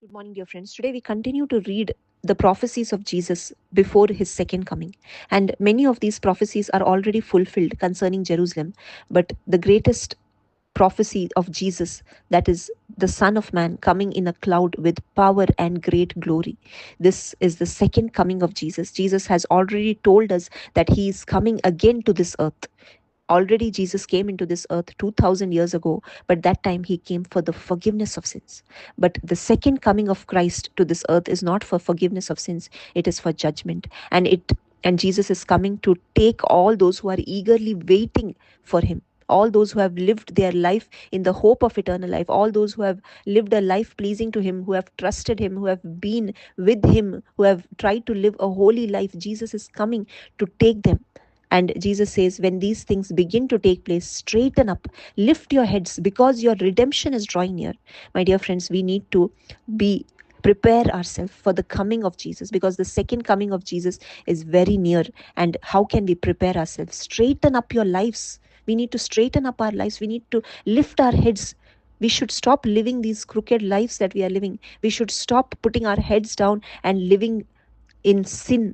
Good morning, dear friends. Today we continue to read the prophecies of Jesus before his second coming. And many of these prophecies are already fulfilled concerning Jerusalem. But the greatest prophecy of Jesus, that is the Son of Man coming in a cloud with power and great glory. This is the second coming of Jesus. Jesus has already told us that he is coming again to this earth. Already Jesus came into this earth 2000 years ago, but that time he came for the forgiveness of sins. But the second coming of Christ to this earth is not for forgiveness of sins, it is for judgment. And Jesus is coming to take all those who are eagerly waiting for him, all those who have lived their life in the hope of eternal life, all those who have lived a life pleasing to him, who have trusted him, who have been with him, who have tried to live a holy life. Jesus is coming to take them. And Jesus says, when these things begin to take place, straighten up, lift your heads, because your redemption is drawing near. My dear friends, we need to be prepare ourselves for the coming of Jesus, because the second coming of Jesus is very near. And how can we prepare ourselves? Straighten up your lives. We need to straighten up our lives. We need to lift our heads. We should stop living these crooked lives that we are living. We should stop putting our heads down and living in sin.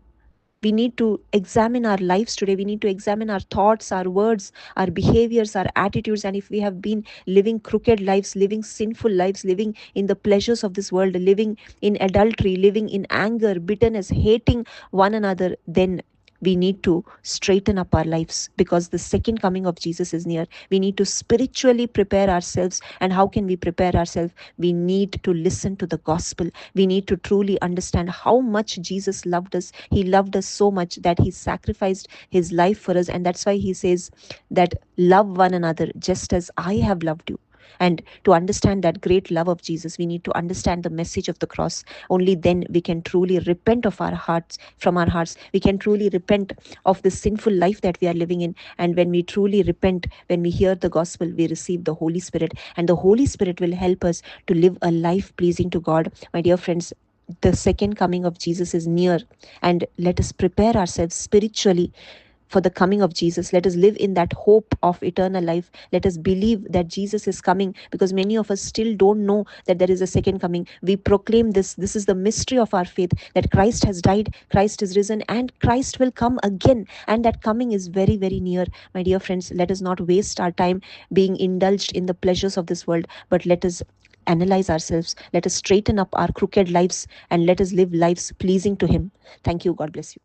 We need to examine our lives today. We need to examine our thoughts, our words, our behaviors, our attitudes. And if we have been living crooked lives, living sinful lives, living in the pleasures of this world, living in adultery, living in anger, bitterness, hating one another, then we need to straighten up our lives, because the second coming of Jesus is near. We need to spiritually prepare ourselves. And how can we prepare ourselves? We need to listen to the gospel. We need to truly understand how much Jesus loved us. He loved us so much that he sacrificed his life for us. And that's why he says that love one another just as I have loved you. And to understand that great love of Jesus, we need to understand the message of the cross. Only then we can truly repent of our hearts, from our hearts. We can truly repent of the sinful life that we are living in. And when we truly repent, when we hear the gospel, we receive the Holy Spirit. And the Holy Spirit will help us to live a life pleasing to God. My dear friends, the second coming of Jesus is near. And let us prepare ourselves spiritually for the coming of Jesus. Let us live in that hope of eternal life. Let us believe that Jesus is coming, because many of us still don't know that there is a second coming. We proclaim this. This is the mystery of our faith, that Christ has died, Christ is risen, and Christ will come again. And that coming is very, very near. My dear friends, let us not waste our time being indulged in the pleasures of this world, but let us analyze ourselves. Let us straighten up our crooked lives, and let us live lives pleasing to him. Thank you. God bless you.